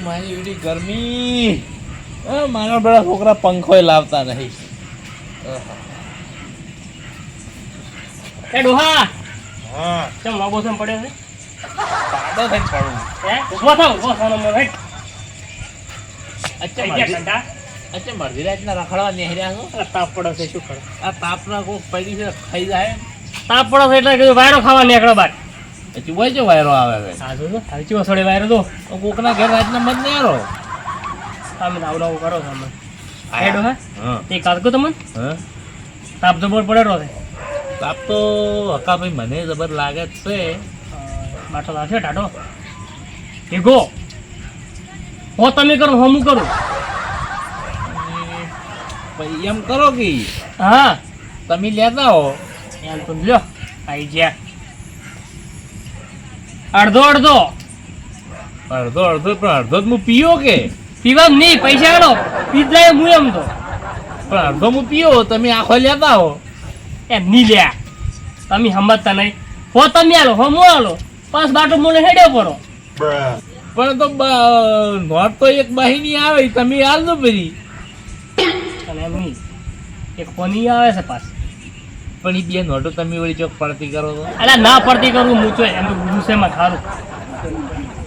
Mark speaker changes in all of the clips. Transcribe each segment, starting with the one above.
Speaker 1: મારી એવી ગરમી મારા બધા છોકરા પંખોય લાવતા નહીં.
Speaker 2: એ ડોહા
Speaker 1: હા
Speaker 2: કેમ લાગો છે પડ્યો છે
Speaker 1: પાડો થઈને પડું.
Speaker 2: હે ઉભો થાવ મને હેટ
Speaker 1: અચ્છા મરજી રાતના રખડવા નેહર્યા છો.
Speaker 2: તાપ પડે છે શું કરે
Speaker 1: આ તાપના કોક પડી છે ખાઈ જાય.
Speaker 2: તાપ પડે છે એટલે કીધું વાયરો ખાવા નીકળો બાર
Speaker 1: પછી હોય છે વાયરો આવે છે.
Speaker 2: હા જો હાલ ચીવો છોડે વાયરો તો
Speaker 1: કોકના ઘેર રાતના મત નહીં આરો.
Speaker 2: તમે આવું કરો છો અમે હે ડોહા
Speaker 1: હા
Speaker 2: એ કાઢકો તમને
Speaker 1: હા
Speaker 2: તાપ જબર પડેલો છે
Speaker 1: તાપ તો હકા ભાઈ મને જબર લાગે જ છે.
Speaker 2: બાટો લાવશે ટાટો એ ગો હો તમે કરો હું કરું
Speaker 1: પછી એમ કરો કે
Speaker 2: હા
Speaker 1: તમે લેતા હો
Speaker 2: એમ તો લ્યો આઈ ગયા અડધો અડધો
Speaker 1: અડધો અડધો પણ અડધો જ હું પીયો કે
Speaker 2: પીવા નહીં પૈસા આલો પીધા હું એમ તો
Speaker 1: પણ અડધો હું પીયો તમે આખો લેતા હો.
Speaker 2: એમ નહીં લ્યા તમે સમજતા નહીં હો તમે આલો હો હું આલો 5 બાટો મને હેડ્યો પડો
Speaker 1: પણ તો નોટ તો એક બહિની આવે તમે હાલ દો બધી.
Speaker 2: અને એમ નહીં એક પની આવે છે પાસ
Speaker 1: પણ એ બે નોટો તમે વળી ચોક પડતી કરો તો
Speaker 2: અલા ના પડતી કરું હું તો એમ તો ગુસ્સેમાં ખારું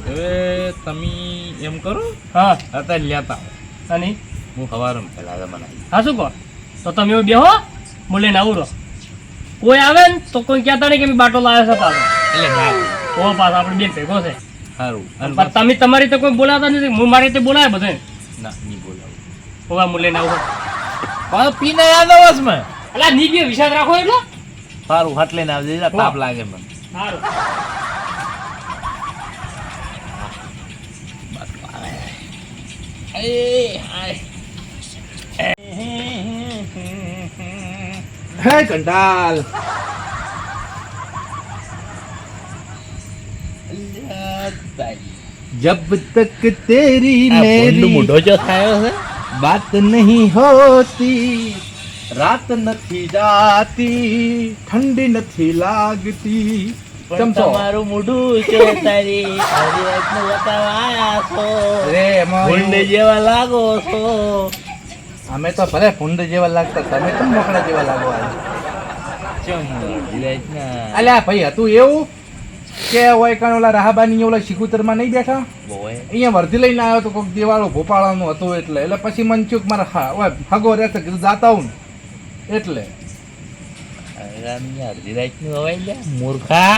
Speaker 1: હવે તમે એમ કરો
Speaker 2: હા
Speaker 1: અત્યારે લેતા હો.
Speaker 2: અને
Speaker 1: હું સવારમાં પેલા મને
Speaker 2: હા શું કહો તો તમે એવું બેહો હું લઈને આવું રહો કોઈ આવે ને તો કોઈ કહેતા નહીં કે મેં બાટો લાવ્યો છે પાછો
Speaker 1: એટલે ના
Speaker 2: ઓ પાછો આપણે બેન ભેગો છે
Speaker 1: સારું
Speaker 2: પણ તમે તમારી રીતે કોઈ બોલાવતા નથી હું મારી રીતે બોલાવે બધે
Speaker 1: ના નહીં બોલાવું
Speaker 2: હોવા હું લઈને આવું
Speaker 1: પણ પીને યાદ આવસ મેં
Speaker 2: અલા ની બે વિશ્વાસ રાખો એટલે
Speaker 1: સારું હાથ લઈને આવજે તાપ લાગે મને.
Speaker 2: સારું
Speaker 3: હે કંટાલ जब तक तेरी मेरी
Speaker 1: મોઢો જો થાયો છે
Speaker 3: बात नहीं होती रात નથી જાતી ઠંડી નથી લાગતી
Speaker 1: પણ
Speaker 3: ચમચો
Speaker 1: તમારું મોઢું છે તારી આજી રાતનું બતાવાયા છો
Speaker 3: અરે એમાં
Speaker 1: ભૂંડ જેવા લાગો છો.
Speaker 3: અમે તો ભલે ભૂંડ જેવા લાગતા તમે કેમ મોકળા જેવા લાગો આજે
Speaker 1: ચમ આજી રાતના
Speaker 3: અલ્યા ભાઈ હતું એવું કે હોય કાણ ઓલા રાહાબાની ઓલા શિકુતરમાં નહીં બેઠા
Speaker 1: બોય
Speaker 3: અહીંયા વર્ધી લઈને આવ્યો તો કોઈક દિવાળો ભોપાળાનું હતું એટલે પછી મન ચૂક મારા હગો રહેશે કીધું જાતા હું એટલે
Speaker 1: અડધી રાતનું હવાઈ લે મૂર્ખા.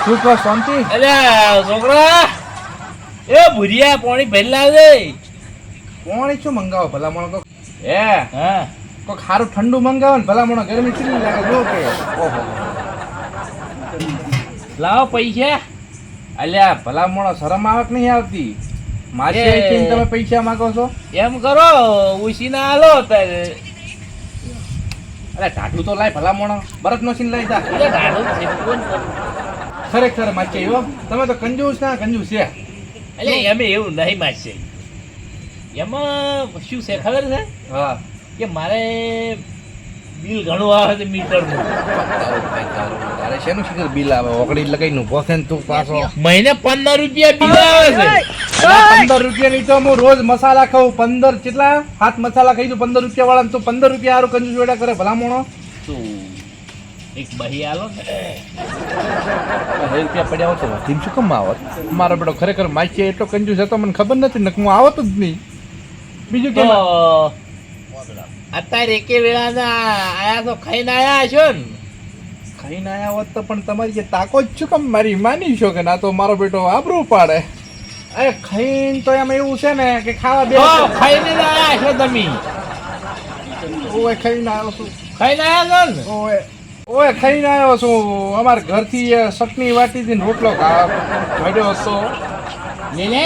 Speaker 3: શું કહો શાંતિ
Speaker 1: અલ્યા છોકરા એ ભુરિયા પાણી ભરી લાવજે.
Speaker 3: પાણી શું મંગાવો ભલામણો કોક હે
Speaker 1: હા
Speaker 3: કોક સારું ઠંડુ મંગાવો ને ભલામણો ગરમી ચીલી લાગે જો કે ઓહો
Speaker 1: લાવો પૈસા.
Speaker 3: અલ્યા ભલામણો શરમ આવક નહીં આવતી મારી
Speaker 1: એ.
Speaker 3: આઈથી તમે પૈસા માંગો છો
Speaker 1: એમ કરો ઉસીના હાલો તારે.
Speaker 3: અરે ઢાટલું તો લાય ભલામણો બરફ નો સીન લઈ જા
Speaker 1: એટલે ઢાળું છે કોણ કરે?
Speaker 3: ખરેખર માચે હો તમે તો કંજૂસ ના કંજૂસ છે
Speaker 1: એટલે એમ એવું નહીં માનશે. એમાં શું છે ખબર છે
Speaker 3: હા
Speaker 1: કે મારે બિલ ઘણું આવે છે મીટરનું.
Speaker 3: તારે શેનું શીખર બિલ આવે ઓગળી લગાઈ નું પોસે તું પાછો
Speaker 1: મહિને 15 રૂપિયા બિલ આવે છે.
Speaker 3: 15 રૂપિયા ની તો હું રોજ મસાલા ખાઉં 15 કેટલા 7 મસાલા ખાઈ દઉં 15 રૂપિયા વાળા તો 15 રૂપિયા હારું કંજૂસ વેડા કરે ભલામણો
Speaker 1: તું એક બહી આલો ને
Speaker 3: 10 રૂપિયા પડ્યા હોત તો વધીને શું કમ આવત મારો બેટો ખરેખર માચી એટલો કંજૂસ હતો મને ખબર નથી ને હું આવત જ નહીં બીજું
Speaker 1: તો
Speaker 3: કે
Speaker 1: અત્યારે એકે વેળાના આયા તો ખાઈને આયા છો ને.
Speaker 3: ખાઈને આયા હોત તો પણ તમારી જે તાકો જ શું કમ મારી માની છો કે ના તો મારો બેટો આબરૂ પાડે અરે ખાઈને તો એમ એવું છે ને કે ખાવા બે
Speaker 1: તો ખાઈને જ આયા છો તમે.
Speaker 3: ઓય ખાઈને આવ્યો છું
Speaker 1: ખાઈને આયા છો ને.
Speaker 3: ઓય ખાઈને આવ્યો છું અમારા ઘરથી ચટણી વાટીથી ને રોટલો કાઢ્યો હતો
Speaker 1: લે લે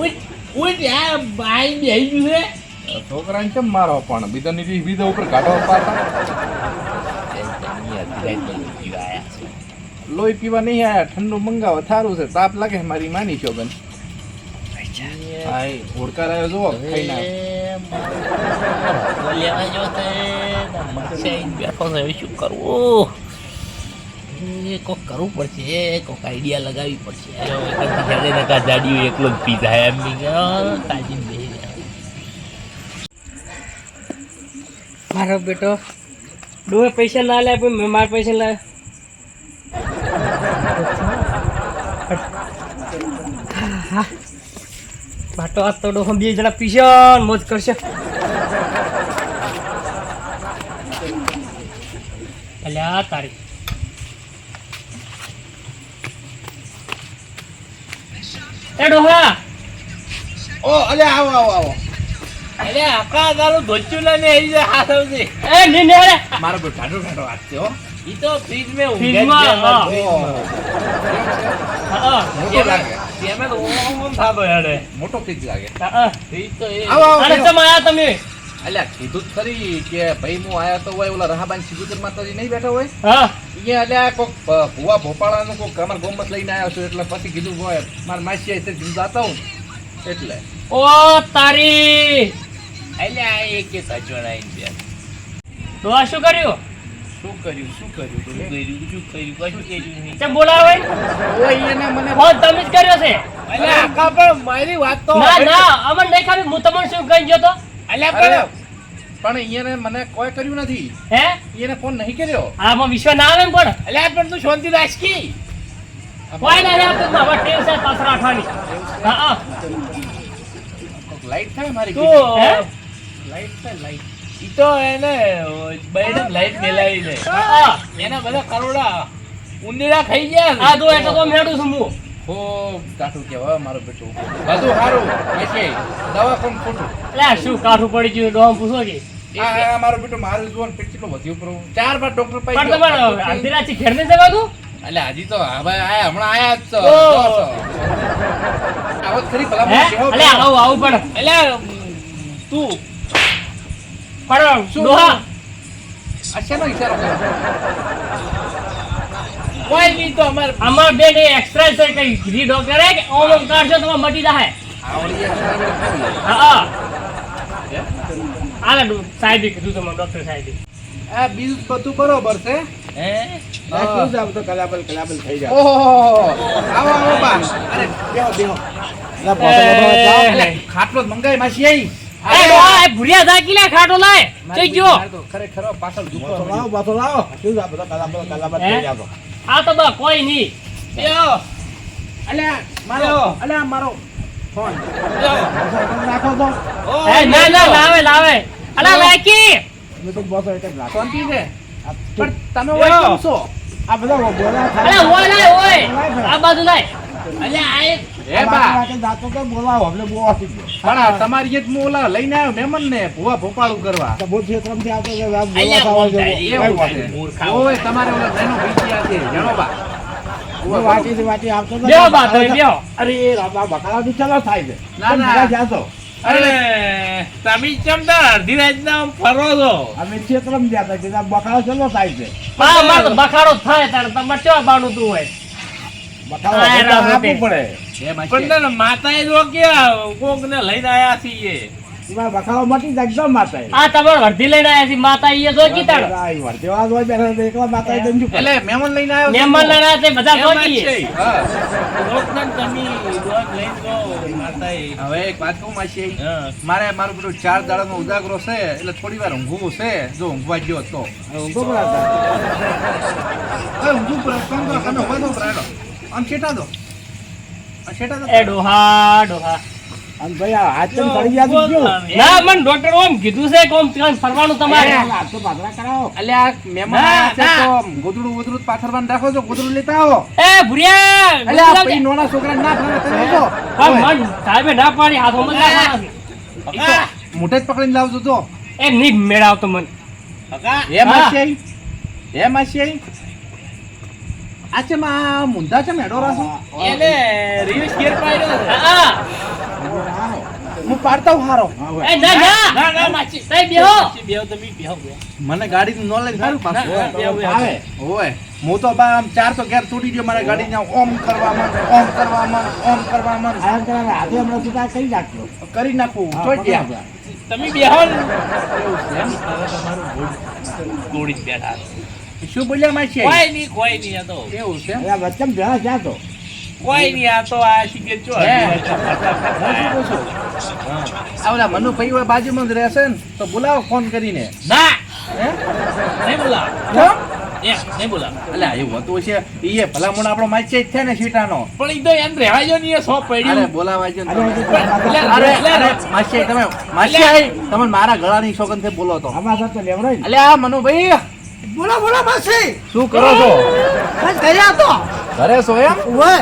Speaker 1: ઉઠ ઉઠ આ બાઈ બેહી ગયું છે.
Speaker 3: છોકરાને કેમ મારો પણ બીજા ઉપર કાઢો પાતા લોહી પીવા નહીં આયા ઠંડુ મંગાવો થારું છે તાપ લાગે મારી માની છો બેન હા ઓળકાર આવ્યો જુઓ ખાઈને
Speaker 1: લેવા જો તે બેઠો છે શું કરવું એ કોક કરવું પડશે, કોક આઈડિયા લગાવવી પડશે. જાડીઓ એકલો જ પી જાય એમ બી તાજી બેહી જાય.
Speaker 2: મારો બેટો ડોહે પૈસા ના લે પણ મેં મારા પૈસા લાવ્યો. બાટો આ તો ડોહો બે જણા પીશે ને મોજ કરશે. અલ્યા તારી એ ડોહા
Speaker 3: ઓ અલે આવો આવો આવો.
Speaker 1: અરે આખા તારું ધોચ્યું લઈને આવી જાય હાથ આવશે.
Speaker 2: એ ની ને
Speaker 3: મારો બેટો ઠાડો ઠાડો વાત છે હો.
Speaker 1: ઈ તો ફ્રીજ મેં ઊંઘે જ
Speaker 2: ફ્રીજમાં,
Speaker 1: છે અમારા
Speaker 2: હા.
Speaker 1: ફ્રીજમાં.
Speaker 2: હા
Speaker 3: મોટો લાગે.
Speaker 1: તેમાં તો ઓમ થાતો હેડે.
Speaker 3: મોટો ફ્રીજ લાગે.
Speaker 2: હા
Speaker 1: ફ્રીજ તો એ
Speaker 3: આવો આવો
Speaker 2: અરે
Speaker 3: બેહો.
Speaker 2: તમે આયા તમે
Speaker 3: અલ્યા કીધું જ ખરી કે ભાઈ હું આયો તો હોય ઓલા રહાબાન સિબુતર માતાજી નહીં બેઠા હોય
Speaker 2: હા
Speaker 3: અહીંયા અલ્યા કોક ભુવા ભોપાળાનું કોક અમાર ગોમત લઈને આવ્યો છું એટલે પછી કીધું હોય મારા માસી આવી તે જાતા હું એટલે
Speaker 2: ઓ તારી
Speaker 1: અલ્યા આ એક એક અજવાળાઈને બે.
Speaker 2: ડોહા શું કર્યું
Speaker 1: શું કર્યું કશું કર્યું નહીં.
Speaker 2: તે બોલાવે
Speaker 3: ઓય એને મને
Speaker 2: ફોન તમે જ કર્યો છે
Speaker 1: અલ્યા આખા પણ મારી વાત તો
Speaker 2: ના ના અમને નહીં ખબર હું તમને શું કહી ગયો તો
Speaker 1: અલ્યા
Speaker 3: અરે,
Speaker 1: પણ
Speaker 3: પણ એને મને કોઈ કર્યું નથી
Speaker 2: હે
Speaker 3: એને ફોન નહીં કર્યો
Speaker 2: આમાં વિશ્વાસ ના આવે ને પણ
Speaker 1: અલ્યા પણ તું શાંતિ રાખી.
Speaker 2: કોઈ ના યાર તું મારા ટેવ છે પાછળ આઠવાની હા હા
Speaker 3: કોક લાઈટ થાય મારી
Speaker 2: તું હે
Speaker 3: લાઈટ થાય લાઈટ
Speaker 1: ઈ તો એને બૈડમ લાઈટ મેલાવી દે.
Speaker 2: હા
Speaker 1: એના બધા કરોડા ઉંદીડા ખાઈ ગયા.
Speaker 2: આ તો એટલે તો મેડું છું હું
Speaker 3: ખૂબ કાઠું કહેવાય મારો બેટો બધું સારું પછી દવા કોણ ખોટું
Speaker 2: એટલે શું કાઠું પડી ગયું ડોહા પૂછો કે
Speaker 3: આ મારો બેટો મારું જોવાનું પેટ કેટલું વધ્યું પર 4 વાર ડોક્ટર પાસે
Speaker 2: પણ તમારે અડધી રાતથી ઘેર નહીં જવાતું
Speaker 3: એટલે હજી તો હવે આયા હમણાં આયા જ છો
Speaker 2: ઓ.
Speaker 3: આવો જ ખરી ભલા
Speaker 2: હે અલે આવું આવું પણ
Speaker 1: અલ્યા તું
Speaker 2: પણ
Speaker 3: શું?
Speaker 2: ડોહા
Speaker 3: અચાનો ઈશારો કર્યો
Speaker 1: કોઈ નહીં તો અમારે
Speaker 2: અમાર બે ને એક્સ્ટ્રા છે કઈ કીધી ડોક્ટરે કે ઓમ ઓમ કાઢશો તો મટી જાય
Speaker 3: આવડી એક્સ્ટ્રા ખાવી
Speaker 2: હા આલે સાહેબે કીધું તો મને ડોક્ટર સાહેબે
Speaker 3: આ બીજું બધું બરોબર છે
Speaker 1: હે
Speaker 3: ઓહો આવો આવો બા અરે બેહો ખાટલો જ મંગાઈ માસી આઈ
Speaker 2: એ ડોહા એ ભુરિયા ઝાકી લે ખાટો લાય જઈ ગયો
Speaker 3: ખરેખર પાછળ દુખો
Speaker 2: આ તો બા કોઈ નહીં
Speaker 1: યો
Speaker 3: અલ્યા મારો ફોન
Speaker 2: એ ના ના લાવે લાવે અલા લાકી
Speaker 3: શાંતિ છે પણ તમે ઓય કેમ છો
Speaker 2: અલા ઓય લાય ઓય આ બાજુ લાય
Speaker 1: અલ્યા આ એક
Speaker 3: એ બા પણ તમારી એક હું ઓલા લઈને આવ્યો મહેમાન ને ભુવા ભોપાળું કરવા
Speaker 1: અલ્યા કોણ થાય?
Speaker 3: એવું છે.
Speaker 1: મૂર્ખા.
Speaker 3: ઓય તમારે ઓલા નાનો ભઈયા છે જાણો બા
Speaker 2: બેહો બા તમે બેહો
Speaker 3: ના ના
Speaker 1: અરે તમે કેમ તાર અડધી રાતના આમ ફરો છો?
Speaker 2: બા માર તો બખાડો જ થાય તારે તમારે ચો બાનું તું હોય
Speaker 3: એ માસી
Speaker 1: પણ તને માતાએ જો કે કોક ને લઈને આયા છીએ.
Speaker 2: આ તમારે વર્ધી લઈને આયા છે માતા ઈ જો કીતાડ
Speaker 3: એટલે મહેમાન લઈને આવ્યો છું.
Speaker 2: મહેમાન લઈને આયા છે બધા
Speaker 1: એમ જ
Speaker 2: જોઈ
Speaker 1: છે.
Speaker 3: હા.
Speaker 1: કોકને તમે દોત લઈને જો માતાએ.
Speaker 3: હવે એક વાત કહું માસી
Speaker 1: હા.
Speaker 3: મારે મારું પેલું 4 દાડાનો ઉજાગરો છે એટલે થોડી વાર ઊંઘવું છે જો ઊંઘવા ગયો તો હવે ઊંઘું પર તમે હોય તો રાડો આમ છેટા દો આ છેટા દો
Speaker 2: એ ડોહા ડોહા ના મને ડોક્ટર ઓમ કીધું છે કે ઓમ ત્યાં ફરવાનું તમારે
Speaker 3: અલ્યા મહેમાન
Speaker 1: ના,
Speaker 3: આવ્યા છે
Speaker 1: ના.
Speaker 3: તો ગોદડું પાથરવાનું રાખો છો ગોદડું લેતા આવો
Speaker 2: એ ભુરિયા
Speaker 3: અલ્યા પછી નાના છોકરા ના ફરે તમે જો
Speaker 2: પણ મન સાહેબે ના પાડી હાથોમાં જ રાખવાના છે.
Speaker 1: હગા,
Speaker 3: મોઢે જ પકડીને લાવજો તો
Speaker 2: એ નહીં મેળાવતો મન
Speaker 1: હગા.
Speaker 3: હે માસી હે માસી આ છે માં મુંડા છે મેડો રાસો
Speaker 1: એને રીલ્સ ઘેર પાડ્યો છે.
Speaker 2: હા
Speaker 3: હું પાડતા હું હારો
Speaker 2: એ ના ના
Speaker 1: ના ના માસી
Speaker 2: તઈ બેહો
Speaker 1: બેહો તમે બેહો બેહો.
Speaker 3: મને ગાડીનું નોલેજ સારું પાછું
Speaker 1: ના, બેહો, બેહો.
Speaker 3: આવે ઓય હું તો બા આમ 4 તો ઘેર તૂટી ગયો મારા ગાડીને ઓમ કરવા મન ઓમ કરવા મન ઓમ કરવા મન કરી નાખું ચોટ ગયા
Speaker 1: તમે બેહો ને. એવું છે એમ? હવે તમારું મૂડ તોડી જ બેઠા છે.
Speaker 3: શું બોલ્યા માસી
Speaker 1: કોઈ નહીં આ તો
Speaker 3: એવું છે
Speaker 4: અરે વચ્ચે ભેળા જ્યાં તો
Speaker 1: કોઈ નહીં આ તો આ શીખે છો
Speaker 3: આ ઓલા મનુભાઈ હોય બાજુમાં જ રહેશે ને તો બોલાવો ફોન કરીને
Speaker 1: ના
Speaker 3: હે
Speaker 1: નહીં બોલા
Speaker 3: કેમ?
Speaker 1: નહીં બોલા
Speaker 3: અલા એવું હતું છે ઈ ભલામણ આપણો માસી જ છે ને સીટાનો
Speaker 1: પણ ઈ તો એમ રહેવા જો નહીં સો
Speaker 3: અરે
Speaker 1: પડ્યું
Speaker 3: બોલાવા છે ને
Speaker 4: અરે,
Speaker 3: તમે. અરે માસી તમે માસી આઈ તમે મારા ગળાની સોગંદ થી બોલો તો
Speaker 4: આમાં સાથે લેવડાય ને.
Speaker 3: અલ્યા મનુભાઈ
Speaker 5: બોલો બોલો માસી
Speaker 3: શું કરો છો
Speaker 5: બસ કર્યા તો
Speaker 3: ઘરે છો એમ
Speaker 5: ઓય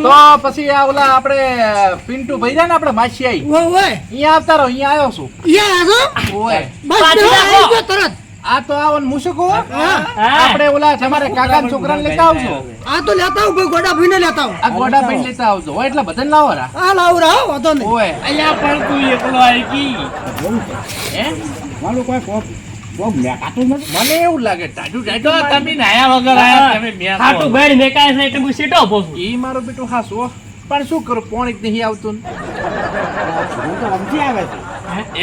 Speaker 3: તો પછી આ ઓલા આપણે પિન્ટુ ભાઈ ને આપણે માસી આઈ
Speaker 5: ઓય
Speaker 3: અહીંયા આવતા રહો અહીંયા આવ્યો છું
Speaker 5: યા આજો
Speaker 3: ઓય
Speaker 5: બસ
Speaker 2: પાછી
Speaker 5: બેહો,
Speaker 2: રાખો.
Speaker 5: આવી ગયો તરત
Speaker 3: આ તો આવન મુસકો
Speaker 5: હા
Speaker 3: આપણે ઓલા તમારે કાકા છોકરાને લેતા આવજો
Speaker 5: આ તો લેતા આવું ભાઈ ગોડા ભાઈને લેતા આવું
Speaker 3: આ ગોડા ભાઈ લેતા આવજો હોય એટલે બધાને લાવો રા
Speaker 5: આ લાવું રાવ વાંધો નહીં
Speaker 3: ઓય
Speaker 1: અહીંયા પણ તું એકલો આવી ગઈ
Speaker 4: એવું છે.
Speaker 3: હે
Speaker 4: મારું કોઈ કોક મેકાતું નથી.
Speaker 3: મને એવું લાગે ટાટુ
Speaker 1: તો તમે નાયા વગર આયા તમે મેં
Speaker 2: ખાટું ભાઈ મેકાય છે એટલે હું સીટો ઉભો છું
Speaker 3: ઈ મારો બેટો હાસો પણ શું કરું પોણી જ નહીં આવતું ને.
Speaker 4: હું તો રમતી આવે છે.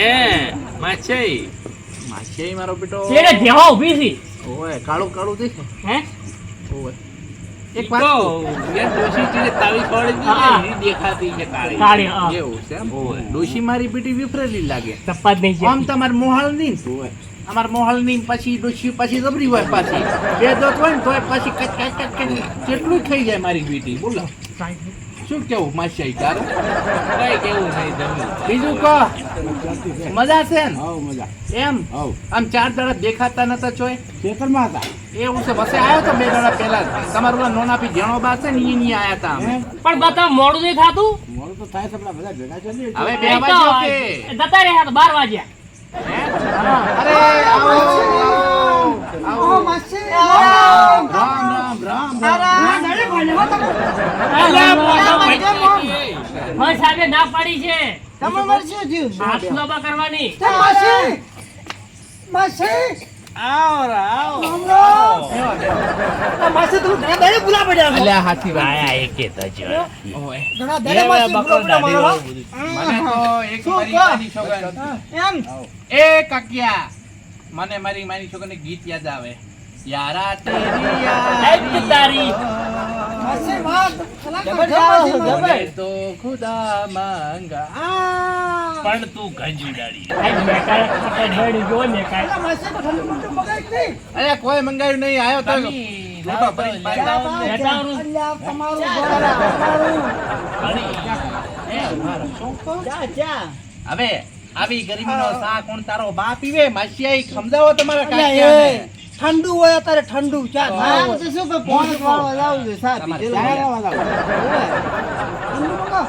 Speaker 1: એ માછઈ
Speaker 3: માસી આઈ મારો બેટો
Speaker 2: તેને દેવા ઊભી છે
Speaker 3: ઓય કાળું કાળું દેખે
Speaker 2: હે
Speaker 3: ઓય એક
Speaker 1: તો
Speaker 3: વાત
Speaker 1: યાર ડોશી ચીલે તાવી છોડી
Speaker 2: હા.
Speaker 1: દીધી એની દેખાતી છે કાળી
Speaker 2: કાળી હા
Speaker 3: એવું છે એમ
Speaker 1: ઓય.
Speaker 3: ડોશી મારી બેટી વિફરેલી લાગે
Speaker 2: ચપ્પા જ નહીં છે
Speaker 3: આમ તમાર મોહાલ નહીં ને અમાર મોહાલ ની પછી ડોશી પછી જબરી હોય પાછી બે દોત હોય ને તોય પછી કચ કચ કચ કચ કેટલું થઈ જાય મારી બેટી બોલો શું કેવું માસી તારું
Speaker 1: કઈ કેવું નહીં જમી
Speaker 3: બીજું કહો મજા છે ને
Speaker 4: હઉ મજા
Speaker 3: એમ
Speaker 4: હઉ
Speaker 3: આમ 4 દાડા દેખાતા નતા ચોય
Speaker 4: ખેતરમાં હતા
Speaker 3: એવું છે બસે આવ્યો તો 2 દાડા પહેલા જ. તમારું ઓલા નોનાપી જેણો બા છે ને ઈ ની આયા તા અમે.
Speaker 4: હે?
Speaker 2: પણ બતા મોડું નહીં થાતું
Speaker 4: મોડું તો થાય છે પેલા બધા ભેગા છે ને.
Speaker 3: હવે
Speaker 2: એ
Speaker 3: બે
Speaker 2: તો
Speaker 3: વાગ્યો કે
Speaker 2: જતા રહ્યા તો 12 વાગ્યા
Speaker 3: હે? અરે આવો આવો
Speaker 5: ઓ માસી
Speaker 3: રામ રામ રામ રામ
Speaker 5: નડે ભાઈને હો તમે
Speaker 1: અલ્યા મોઢા
Speaker 5: ભાઈ,
Speaker 1: ભાઈ
Speaker 5: કેમ?
Speaker 2: હા સાહેબે ના પાડી છે
Speaker 5: તમે મરશો જીવ
Speaker 2: હાથ નબા કરવાની
Speaker 5: તે માસી માસી
Speaker 1: આવો આવો
Speaker 5: રામ રામ આ માસી તું ઘણા દાડે ભૂલા પડ્યા છો.
Speaker 3: અલ્યા હાથી વાત
Speaker 1: આયા એકે તો જો
Speaker 3: ઓય
Speaker 5: ઘણા દાડે માસી ભૂલા પડ્યા મારો.
Speaker 3: મને તો એક
Speaker 5: શું
Speaker 3: મારી
Speaker 5: કહો?
Speaker 3: માની છોકરી
Speaker 5: એમ
Speaker 3: એ કાકિયા મને મારી માની છોકરીને ગીત યાદ આવે યારા તેરી યારી
Speaker 2: તારી.
Speaker 5: માસી વાત ખલાક
Speaker 2: જબર
Speaker 5: માસી,
Speaker 2: જબર.
Speaker 3: મને તો ખુદા માંગા
Speaker 5: આ
Speaker 1: પણ તું ગંજુડાડી
Speaker 2: આજ મેકાય ખાટે ભેડી જો મેકાય
Speaker 5: પેલા માસી તો ઠંડુ ઠંડુ મગાઈ જ નહીં.
Speaker 3: અરે કોઈ મંગાવ્યું નહીં આવ્યો તો
Speaker 1: તમે
Speaker 3: લોટો ભરીને બહાર લાવો.
Speaker 2: લેટાવરું.
Speaker 5: અલ્યા, તમારું ગોળા, તમારું.
Speaker 3: હવે આવી ગરીબીનો સા કોણ તારો બાપ પીવે માસિયાઈ સમજાવો તમારા
Speaker 5: અલ્યા,
Speaker 3: કાકિયાને
Speaker 5: એ ઠંડુ હોય અત્યારે ઠંડુ ચા
Speaker 4: હા,
Speaker 5: ના, તો શું કે પોણી વાળો લાવું છે સાહેબ
Speaker 3: તમારે
Speaker 5: પીધેલું
Speaker 3: ચાય
Speaker 5: હોય. ઠંડુ મંગાવો.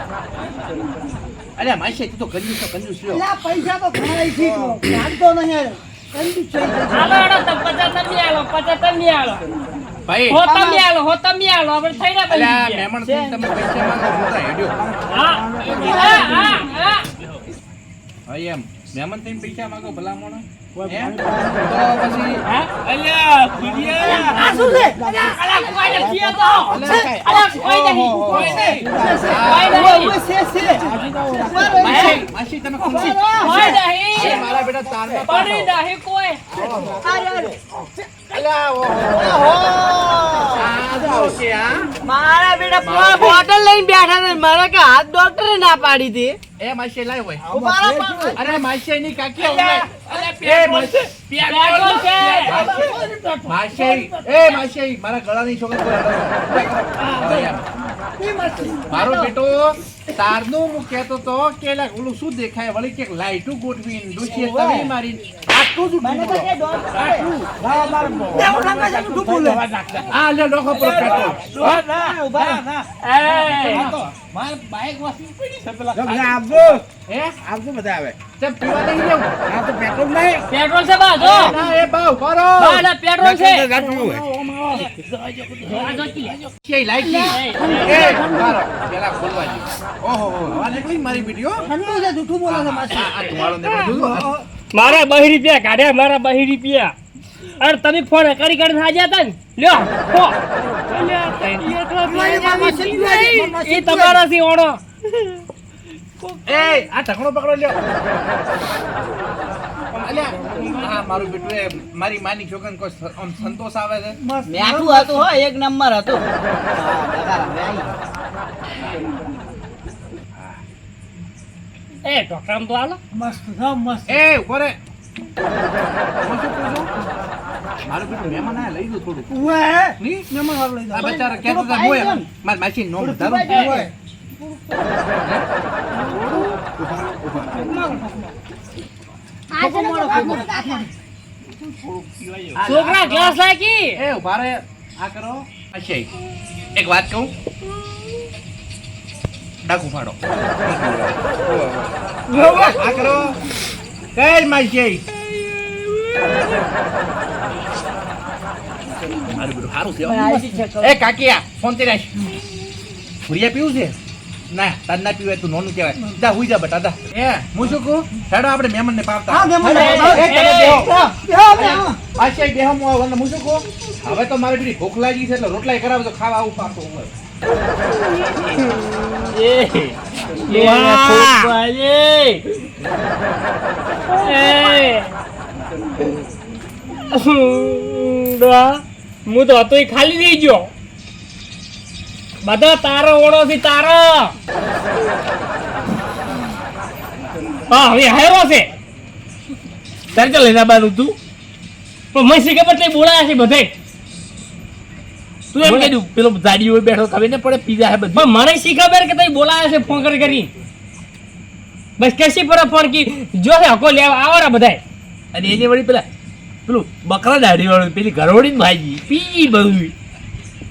Speaker 3: અલ્યા માસિયાઈ તું તો કંજૂસ લ્યો
Speaker 5: અલ્યા, પૈસા તો ઘણા ઠીક લાગતો નહીં યાર. ઠંડુ જ થઈ જાય.
Speaker 2: હાલો હેડો તો 50 તમે આલો 50 તમે આલો
Speaker 3: ભાઈ
Speaker 2: હો તમે આલો હો તમે આલો આપણે થઈને
Speaker 3: અલ્યા
Speaker 2: બની
Speaker 3: મહેમાન થઈને તમે પૈસા માંગો હું તો હેડ્યો
Speaker 2: હા
Speaker 3: હા એમ મહેમાન થઈને પૈસા માંગો ભલા મોણો
Speaker 4: કોઈ
Speaker 3: એમ?
Speaker 4: પાણી
Speaker 3: તો પછી
Speaker 1: અલ્યા ખુદિયા
Speaker 5: આ શું છે?
Speaker 2: અલા કોઈ નથી આતો
Speaker 3: અલ્યા કાંઈ.
Speaker 2: અલા કોઈ નહીં
Speaker 3: ઓહો,
Speaker 2: કોઈ નહીં
Speaker 5: ઓય,
Speaker 2: કોઈ
Speaker 5: ઓય,
Speaker 2: નહીં
Speaker 5: છે, છે.
Speaker 3: માસી માસી તમે ખુશી
Speaker 2: કોઈ
Speaker 3: અરે
Speaker 2: નહીં
Speaker 3: મારા બેટા તારમાં
Speaker 2: પડી નહીં કોઈ
Speaker 3: અલ્યા ઓહો આ જો છે આ
Speaker 5: મારા બેટા બોટલ લઈને બેઠા છે મારા કે હાથ ડોક્ટરે ના પાડી હતી
Speaker 3: એ માસી લાવ હોય
Speaker 5: ઉભારો પણ.
Speaker 3: અરે માસી ની કાકી
Speaker 2: પેટ્રોલ છે
Speaker 3: માસી એ માસી મારા ગળાની છોકરી મારો બેટો તારનું હું કહેતો તો કે લા ઓલું શું દેખાય વળી કે લાઈટું ગોઠવીને ડોશીએ તવી મારી આટલું જ
Speaker 5: મને તો
Speaker 3: ઉઠી
Speaker 5: કે
Speaker 3: આટલું
Speaker 5: એવું ના કહે છે, તું બોલે.
Speaker 3: આ લે ડોકો પર કાઢો
Speaker 5: ઉભા.
Speaker 4: બધા આપજો
Speaker 3: હે
Speaker 4: આપજો બધા આવે
Speaker 3: તે પીવા નહીં લેવું
Speaker 4: આ તો પેટ્રોલ નહીં
Speaker 2: પેટ્રોલ છે બા જો
Speaker 3: ના એ બાવ કરો
Speaker 2: બા ના પેટ્રોલ છે
Speaker 3: કે લાઈટી એ મારો પેલા ખોલવા દે ઓહો આ નીકળી મારી વિડિયો
Speaker 5: ઠંડુ છે જૂઠું બોલે છે માસી
Speaker 3: આ ધુવાળો નીકળ્યો
Speaker 2: મારા 2 રૂપિયા કાઢ્યા મારા 2 રૂપિયા અરે તમે ફોન કરી કરીને હાજર હતા ને લ્યો ફો એ તમારા થી ઓણો
Speaker 3: એ આ ઢકણો પકડો લ્યો અલ્યા હા મારું બેટું એ મારી માની છોકરાને કોઈ આમ સંતોષ આવે છે
Speaker 5: મેઠું હતું હો એક નંબર હતું
Speaker 2: એ ડોક્ટર આમ તો હાલો
Speaker 3: એ ઉભો રે હું શું કહું છું? મારું બેટું મહેમાન આયા લઈ દઉં થોડું નહીં આ બચારા કહેતો હતા મોય મારી માસી નો ધારું
Speaker 2: છોકરા ગ્લાસ લાગી
Speaker 3: એ ઉભા રે આ કરો અચ્છા એક વાત કહું ડાકુ ફાડો આ કરો કઈ માસી મારું બેટું સારું છે એ કાકિયા ફોન તે રાખ ભુરિયા પીવું છે ના તાર ના પીવાય તું નોનું કહેવાય દા હુઈ જા બટા દા એ હું શું કહું હેડો આપણે મહેમાનને પાવતા આશય બેહો હું આવું હું શું કહું હવે તો મારે પેલી ભૂખ લાગી છે એટલે રોટલાય કરાવે તો ખાવા આવું પાછો હું
Speaker 2: હું તો હતો ખાલી થઈ ગયો બધા તારો ઓળો થી તારો હા હવે હારો છે
Speaker 1: તારે ચાલ એના બાનું તું
Speaker 2: પણ મને શી ખબર તે બોલાયા છે બધે
Speaker 1: તું એમ કીધું પેલો જાડી હોય બેઠો ખબર ને પડે પીઝા હે બધું
Speaker 2: પણ મને શી ખબર કે તઈ બોલાયા છે ફોન કરી બસ કેસી પર ફોન કી જો છે હકો લેવા આવરા બધાય
Speaker 1: અને એની વળી પેલું બકરા દાઢી વાળું પેલી ઘરવડી ભાજી પી બધું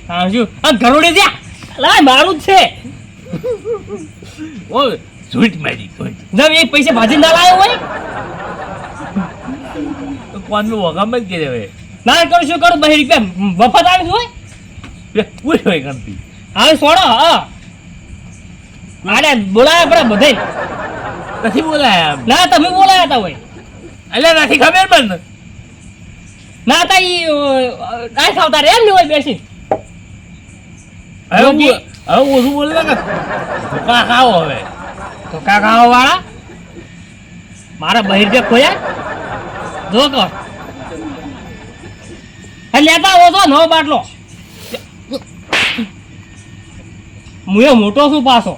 Speaker 2: હા શું આ ઘરોડી ત્યાં લા મારું જ છે
Speaker 1: ઓ સ્વીટ મારી
Speaker 2: જબ એ પૈસા ભાજી ના લાવ્યો હોય
Speaker 1: તો કોનનું વગામ જ કરે હવે
Speaker 2: ના કરું શું કરું 2 રૂપિયા વફત આવી હોય
Speaker 1: પૂરી હોય ગમતી
Speaker 2: હવે છોડો હા આડે બોલાયા પરા બધે
Speaker 1: નથી બોલાયા આમ
Speaker 2: ના તમે બોલાયા હતા હોય
Speaker 1: એટલે નથી ખબર પણ
Speaker 2: ના તા ઈ ડાય ખાવતા રે એમ ને હોય બેસી
Speaker 1: હવે ઓછું બોલે ને ધોકા ખાઓ હવે
Speaker 2: તો કાકા વાળા મારા બહિર જે ખોયા જો કર હે લેતા આવો તો નવો બાટલો મુએ મોટો છું પાછો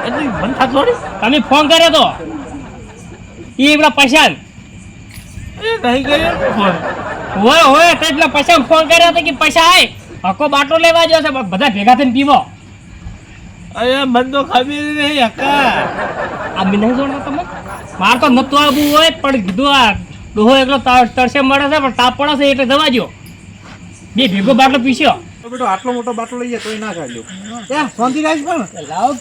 Speaker 1: એટલે મન થતો ને
Speaker 2: તમે ફોન કર્યો તો એ પેલા પૈસા
Speaker 1: એ નહીં કર્યો ફોન
Speaker 2: હોય એટલે પૈસા ફોન કર્યો હતો કે પૈસા આય હકો બાટલો લેવા જો છે બધા ભેગા થઈને પીવો
Speaker 1: અરે મન તો ખબર નહીં હકા
Speaker 2: આ બી નહીં જોડતા તમે માર તો નતું આવવું હોય પણ કીધું આ ડોહો એકલો તરસે મળે છે પણ તાપ પડે છે એટલે જવા દો બે ભેગો બાટલો પીસ્યો
Speaker 3: બેટો આટલો મોટો બાટલો લઈએ તોય ના ખાજો એ શાંતિ રાખ પણ
Speaker 5: લાવો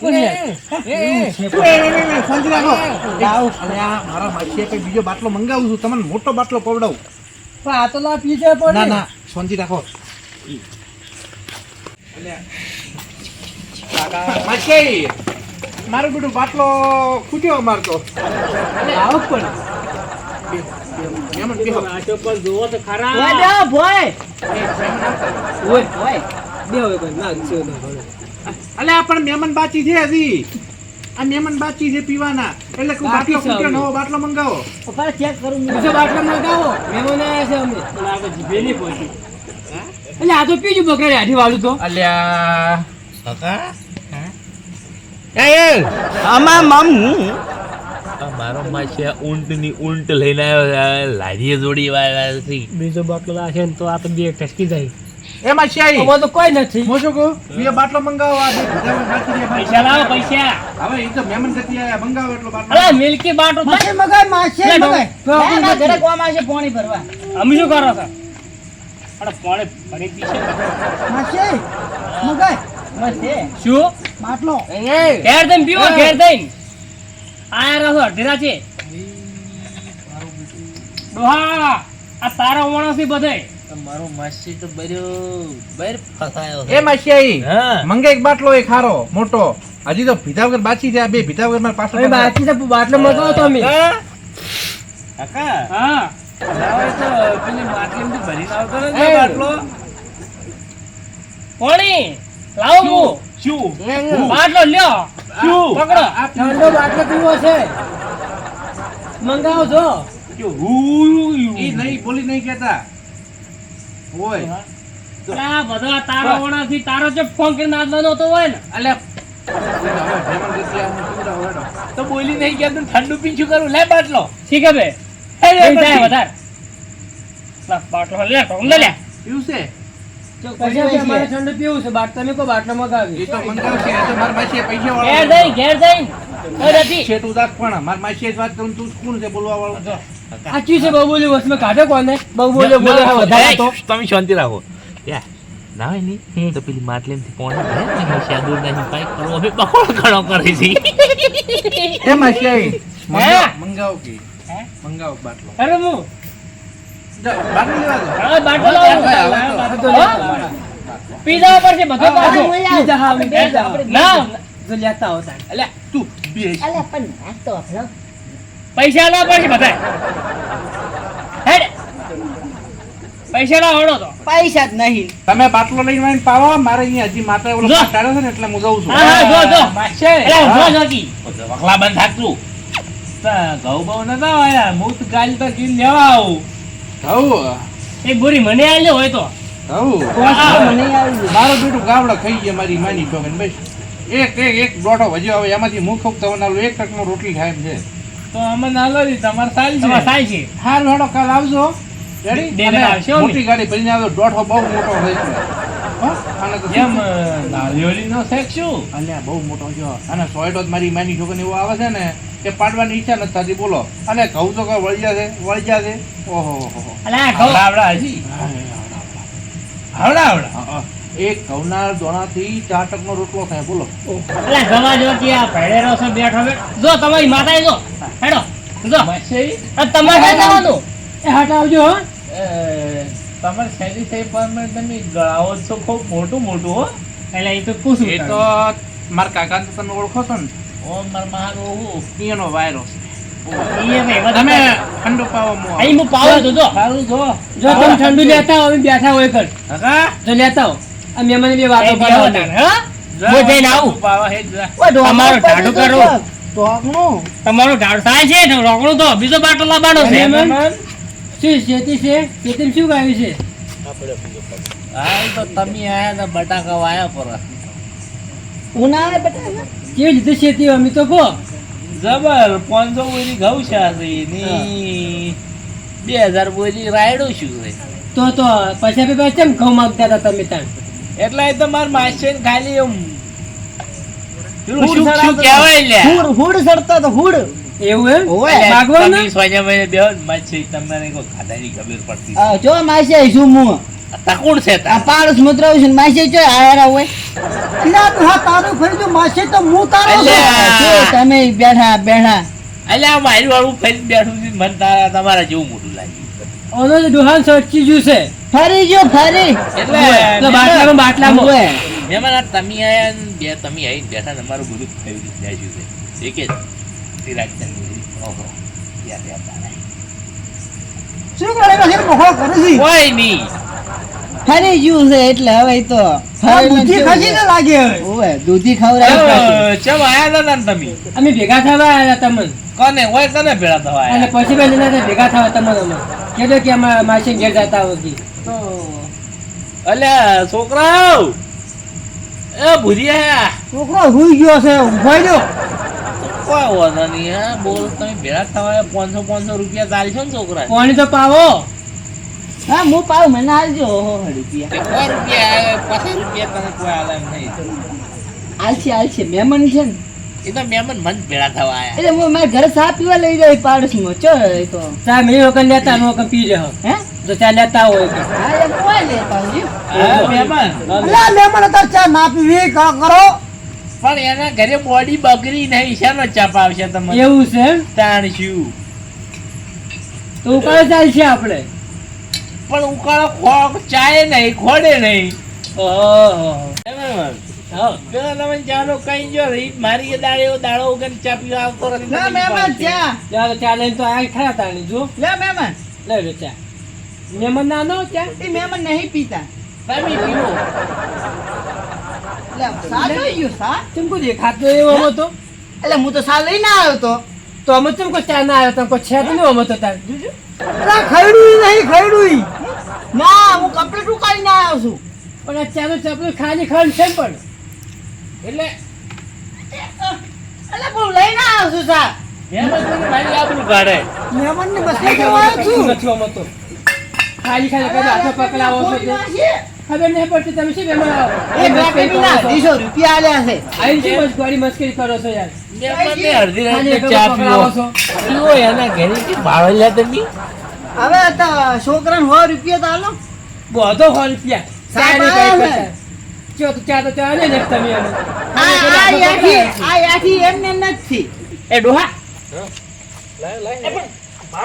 Speaker 3: શાંતિ રાખો લાવ અલ્યા મારા માસીએ કઈ બીજો બાટલો મંગાવું છું તમને મોટો બાટલો પવડાવું
Speaker 5: આ તો લા પીજે પડે
Speaker 3: ના ના શાંતિ રાખો માસી મારું બેટું બાટલો ખૂટ્યો મારતો
Speaker 5: લાવો પણ
Speaker 3: મહેમાન બેહો
Speaker 2: પણ જોવો તો ખરા
Speaker 5: ઓય બે ભોય
Speaker 3: ઓય
Speaker 5: ઓય બે હવે કોઈ ના છે
Speaker 3: અલ્યા પણ મહેમાન બાચી છે હજી આ મહેમાન બાચી છે પીવાના એટલે કોઈ બાટલો ખૂટ્યો નવો બાટલો મંગાવો
Speaker 5: પપ્પા ચેક કરું બીજો બાટલો મંગાવો મહેમાન આયા છે અમે
Speaker 2: પણ આ તો જીભે નહીં પહોંચી
Speaker 5: એટલે આ તો પીજું બકરે આઠી વાળું તો
Speaker 3: અલ્યા
Speaker 1: હકા
Speaker 5: આમાં મામું
Speaker 1: મારો માસી ઊંટની ઊંટ લઈને આવ્યો લારીએ જોડી વાળા હતી
Speaker 2: બીજો બાટલો લાશે ને તો આ તો બે ટસકી જાય
Speaker 3: એ માસી
Speaker 5: હવે તો કોઈ નથી
Speaker 3: હું શું કહું બે બાટલો મંગાવો આ બે ભીજામાં બાકી રહ્યા.
Speaker 2: પૈસા લાવો પૈસા
Speaker 3: હવે એ તો મહેમાન ગતિ આયા મંગાવો એટલો બાટલો
Speaker 2: અલા મિલ્કી બાટો
Speaker 5: માસે મગાય માસે મગાય ના ઘરે કોમ આવશે પાણી ભરવા
Speaker 2: અમે શું કરો છો અરે પાણી ભરી પીશે
Speaker 5: માસે મગાય માસે
Speaker 2: શું
Speaker 5: બાટલો
Speaker 2: ઘેર દઈને પીવો ઘેર દઈને આયા રહો ઢેરા છે ડોહા આ તારા ઓણો છે બધે
Speaker 1: મારો માસી તો બર ફસાયો
Speaker 3: એ માસી
Speaker 1: હા
Speaker 3: મંગાઈ એક બાટલો એક ખારો મોટો હજી તો ભીધા વગર બાચી છે આ બે ભીધા વગર મારા પાછળ
Speaker 5: બાકી તો બાટલો મગાવો તો અમે
Speaker 1: કાકા
Speaker 2: હા
Speaker 1: લાવો તો પેલી માટલીમાંથી ભરીને આવતો ને
Speaker 3: એ.
Speaker 1: બાટલો
Speaker 2: કોણી લાવો હું
Speaker 1: શું
Speaker 2: બાટલો લ્યો
Speaker 1: શું
Speaker 2: પકડો
Speaker 5: ઠંડો બાટલો પીવો છે મંગાવો છો
Speaker 3: ઈ નહીં બોલી નહીં કેતા ઓય
Speaker 2: આ બધા તારા ઓણાથી તારો જે ફોન કરી નાખવાનો તો હોય ને
Speaker 3: અલ્યા હવે ભેમણ ગતિ આ હું પીવડાવું હેડો.
Speaker 1: તો બોલી નહીં ગયા તું ઠંડુ પીછું કરું લે બાટલો
Speaker 2: ઠીક હે બે
Speaker 1: હેડે
Speaker 2: જાય
Speaker 1: પછી.
Speaker 2: વધારે લાવ બાટલો લે ઢોંગ લે
Speaker 3: પીવું છે
Speaker 5: પછી કે અમારે ઠંડુ પીવું છે તમે કો બાટલો
Speaker 3: એ
Speaker 5: મગાવી
Speaker 3: તો મંગાવશે એ તો મારા માસીએ પૈસા
Speaker 2: ઘેર
Speaker 3: વાળો
Speaker 2: જઈ ઓય નથી
Speaker 3: છે તું દાખ પણ મારા માસીએ જ વાત કરું તું કોણ છે બોલવા વાળો
Speaker 5: સાચી છે બહુ બોલ્યો વસમાં કાઢો કોને બહુ બોલ્યો વધારે તો
Speaker 1: તમે શાંતિ રાખો યા ના હોય ની તો પેલી માટલીમાંથી પોણી ભરે ને મસ્યા દૂર નહીં પાઈ કરો હવે બકોળ ઘણો કરે છે
Speaker 3: એ માસી
Speaker 2: હે?
Speaker 3: મંગાવો કે
Speaker 2: હે?
Speaker 3: મંગાવો બાટલો
Speaker 2: અરે હું
Speaker 3: બાટલો લેવા દો
Speaker 2: હા બાટલો લાવો પીઝા ઉપર છે બધો પાછો
Speaker 5: પીઝા ખાવા પીઝા
Speaker 2: ના
Speaker 5: જો લેતા હોતા
Speaker 3: અલ્યા તું બેસ
Speaker 2: પૈસા ના પડશે બધા હેડ પૈસા ના હડો તો
Speaker 5: પૈસા જ નહીં
Speaker 3: તમે બાટલો લઈને આવીને પાવો મારે અહીંયા હજી માતા ઓલો
Speaker 2: જો.
Speaker 3: પાટાડ્યો છે ને એટલે હું જઉં છું
Speaker 2: હા હા જો જો
Speaker 1: માસે
Speaker 2: અરે જો જોકી
Speaker 1: વખલા બંધ થાકતું ઘઉં બહુ નતા વાયા હું તો ગાલી તો જીન લેવા આવું
Speaker 3: હઉ
Speaker 2: એક બોરી મને આલ્યો હોય તો
Speaker 3: હઉ
Speaker 5: મને આવી
Speaker 3: મારો બેટું ગાવડો ખાઈ ગયા મારી માની છોકરી બસ એક દોઢો વજ્યો હવે એમાંથી મુખ તમને એક ટકનો રોટલી ખાય એમ છે
Speaker 1: તો અમે ના લો તમારે સારી
Speaker 2: તમારે સાઈ છે
Speaker 3: હારું હેડો કાલ આવજો રેડી
Speaker 2: બે જણા આવશો ને?
Speaker 3: મોટી ગાડી ભરીને આવજો દોઢો બહુ મોટો હોય છે હો? આને તો
Speaker 1: કેમ નાળિયેરી નો શેક શું
Speaker 3: અલ્યા બહુ મોટો છે અને સોયટો જ મારી માની છોકરી એવું આવે છે ને કે પાડવાની ઈચ્છા નથી થતી બોલો અને ઘઉં તો કઈ વળી જશે ઓહો
Speaker 2: અલા ઘઉં
Speaker 1: આવડા હજી આવડા
Speaker 3: એક ઘઉંના દોણાથી 4 ટકનો રોટલો થાય બોલો
Speaker 2: અલા ગવા જો કે આ ભેડેરો છે બેઠો જો તમારી માતાએ જો હેડો જો
Speaker 1: માસે
Speaker 2: આ તમારે ક્યાં જવાનું
Speaker 5: એ હટ આવજો હો
Speaker 1: તમારે શૈલી સાહેબ પર તમે ગળાવો છો ખૂબ મોટું મોટું હો
Speaker 2: એટલે એ તો પૂછું
Speaker 3: એ તો મારા કાકાને તો તમે ઓળખો છો ને
Speaker 1: ઓ માર મારો હું
Speaker 3: એનો વાયરો
Speaker 2: તમે
Speaker 3: તમે ઠંડુ પાવો મો
Speaker 2: અહીં હું પાવો તો જો
Speaker 1: સારું જો
Speaker 5: જો તમે ઠંડુ લેતા હો અમે બેઠા હોય કર
Speaker 1: કાકા
Speaker 5: જો લેતા હો આ મહેમાન બે વાતો
Speaker 2: એ બેહો
Speaker 5: પાડો
Speaker 2: તાણ, હા? હું જઈને આવું
Speaker 1: પાવા હે જા
Speaker 2: તમારો ઢાઢો કરો તમારો ઢાઢ થાય છે ને રોકડું તો બીજો બાટલો લાવવાનો છે
Speaker 5: મહેમાન શું શેતી છે શેતીમાં શું ગાયું છે
Speaker 1: હા તો તમે આયા ને બટાકા વાયા પર
Speaker 5: કેવી રીતે શેતી અમે તો કહો
Speaker 1: જબર 500 બોરી ઘઉં છે ની 2000 બોરી રાયડો શું છે
Speaker 5: તો પૈસા પે કેમ ઘઉં માંગતા હતા તમે ત્યાં
Speaker 1: એટલે એ તો માર માસ્ટર ખાલી એમ પેલું
Speaker 5: હુડ
Speaker 1: શું
Speaker 5: સડાવતો
Speaker 1: શું કહેવાય લ્યા
Speaker 5: હુડ સરતો તો હુડ એવું એમ
Speaker 1: એટલે
Speaker 5: માગવાનું
Speaker 1: તમે સોજા મહિને બેહો ને માસ્ટર તમને કોઈ ખાધાની ખબર પડતી
Speaker 6: જો માસે શું હું
Speaker 1: તા કોણ છે
Speaker 6: આ
Speaker 1: તા
Speaker 6: પાડોશ મુદ્રાવું છું માસે જો આયા હોય
Speaker 5: ના તો હા તારું ફરી માસે તો હું તારો
Speaker 1: અલ્યા.
Speaker 6: જો તમે બેઠા બેઠા
Speaker 1: એટલે આ મારી વાળું ફરી બેઠું છે મને તમારા જેવું મોટું લાગ્યું
Speaker 5: ઓનો દુહાન સચ્ચી જ્યું છે
Speaker 6: ફરી જો ફરી
Speaker 1: એટલે
Speaker 5: બાટલામાં
Speaker 6: ઓવે.
Speaker 1: મહેમાન આ તમે આયા ને બે તમે આવીને બેઠા ને અમારું બધું થઈ જાય છે એક જ તિરાક ચંદી ઓહો યાદ યાદ આવે.
Speaker 6: શું કરે છે મોહો કરે છે
Speaker 1: કોઈ નહીં
Speaker 6: ફરી જ્યું છે એટલે હવે ઈ તો
Speaker 5: બુદ્ધિ ખસી ને લાગે હવે.
Speaker 6: ઓવે દૂધી ખવડાવી
Speaker 1: ચમ આયા હતા ને તમે
Speaker 5: અમે ભેગા થવા આવ્યા તમને
Speaker 1: કોને હોય કને ભેળા થવા
Speaker 5: અને
Speaker 1: આયા
Speaker 5: પછી બે જણા ભેગા થવા તમને અમે કીધું કે અમે માસે ઘેર જતા હોતી
Speaker 1: તો અલ્યા છોકરાઓ એ ભૂરિયા
Speaker 5: છોકરો હુઈ ગયો છે ઉભાઈ ગયો
Speaker 1: કોઈ વાંધો નહીં હા બોલ તમે ભેળા થવા આયા 500 રૂપિયા ચાલશો ને છોકરા
Speaker 5: પાણી તો પાવો
Speaker 6: હા હું પાવ મને આલજો ઓહો રૂપિયા
Speaker 1: તે કોઈ રૂપિયા આવે 50 રૂપિયા તને કોઈ આલે એમ નહીં
Speaker 6: આલશે મહેમાન છે ને
Speaker 1: એ તો મહેમાન મન ભેળા થવા આયા
Speaker 6: એટલે હું મારા ઘરે ચા પીવા લઈ જાય પાડોશમાં ચો એ તો
Speaker 5: ચા મેં વખત લેતા નો વખત પી રહ્યો
Speaker 6: હે
Speaker 5: તો ચા લેતા હોય તો
Speaker 6: હા એમ કોઈ લેતા આવજો
Speaker 1: હા મહેમાન
Speaker 5: મહેમાન હતા ચા ના પીવી કા કરો
Speaker 1: પણ એના ઘરે બોડી બગડી નહીં શેનો ચાપ આવશે તમને
Speaker 5: એવું છે એમ?
Speaker 1: તાણ શું
Speaker 5: તો ઉકાળે ચાલશે આપણે
Speaker 1: પણ ઉકાળો ખોક ચાય નહીં ખોડે નહીં
Speaker 5: ઓહો
Speaker 1: મહેમાન પેલા તમે ચાલો કઈ જો રીત મારી દાડે એવો દાડો ઉગન ચા પીવા આવતો નથી
Speaker 6: ના મહેમાન ચા
Speaker 5: ચાલો ચા લઈને તો આ ખરા તાણી જો
Speaker 6: લે મહેમાન
Speaker 5: લઈ લો ચા મહેમાન ના નો ચા
Speaker 6: એ મહેમાન નહીં પીતા
Speaker 1: તમે પીવો.
Speaker 6: એટલે સા જોઈ ગયું સા
Speaker 5: કેમ કોઈ દેખાતો એવો હતો
Speaker 6: એટલે હું તો સા લઈને આવ્યો તો
Speaker 5: તો અમે કેમ કોઈ ચા ના આવ્યો તમે કોઈ છે તો નહીં અમે તો તાર જોજો
Speaker 6: અલા ખૈડું નહીં ખૈડું ના હું કમ્પ્લીટ ઉકાળીને આવ્યો છું
Speaker 5: પણ આ ચાનો ચપલું ખાલી ખાલી છે પણ
Speaker 1: એટલે
Speaker 6: એટલે હું લઈને આવ્યો છું સા
Speaker 1: મહેમાન મને મારી આબરૂ કાઢે.
Speaker 6: મહેમાનને બસ લઈ આવ્યો છું
Speaker 5: નથી અમે તો ખાલી ખાલી કરી હાથો પકડાવો છો તે ખબર નહીં પડતી તમે શું બેમાં આવો
Speaker 6: એક પેટીના 200 રૂપિયા આલ્યા છે
Speaker 5: આઈ શું મસ્કરી મસ્કરી કરો છો યાર
Speaker 1: મહેમાનને અડધી
Speaker 5: ખાલી
Speaker 1: રાતે
Speaker 5: એક
Speaker 1: ચા
Speaker 5: પકડાવો
Speaker 1: પીવો.
Speaker 5: છો
Speaker 1: પીવો એના ઘરેથી ભાળેલા તમે.
Speaker 6: હવે તો છોકરાને 100 રૂપિયા તો આલો
Speaker 5: બધો 100 રૂપિયા
Speaker 6: સાહેબ
Speaker 5: સાહેબ
Speaker 6: આવ્યા
Speaker 5: કઈ ચો તો ચા ને તમે અમે
Speaker 6: આ યાઠી એમને નથી
Speaker 2: એ ડોહા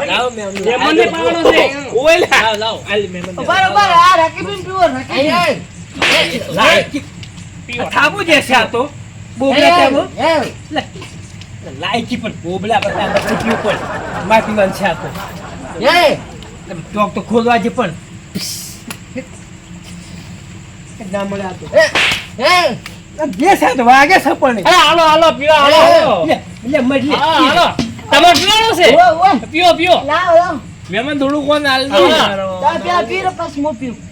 Speaker 1: લાવો મેમ.
Speaker 2: મહેમાનને પાવાનો છે.
Speaker 1: ઓય લાવ લાવ. આલ મહેમાનને.
Speaker 6: બરોબર આ રકીબીન પીવો રકીબીન
Speaker 2: પીવો.
Speaker 5: થાબુ જે છે આ તો બોબલા થાબુ લાઈકી પણ બોબલા બતા બધી ઉપર માફી માન છે આ તો ચોક તો ખોલવા જે પણ ના મળે આ તો બે સાત વાગે છે પણ
Speaker 2: અરે હાલો હાલો પીવા હાલો
Speaker 5: એટલે મજલી
Speaker 2: હા, હાલો તમારે પીવાનું છે પીવો પીવો
Speaker 6: લાવ લાવ
Speaker 1: મહેમાન થોડું કોણ હાલ દો.
Speaker 2: હા.
Speaker 6: ચા પેલા પીરો પછી હું પીવું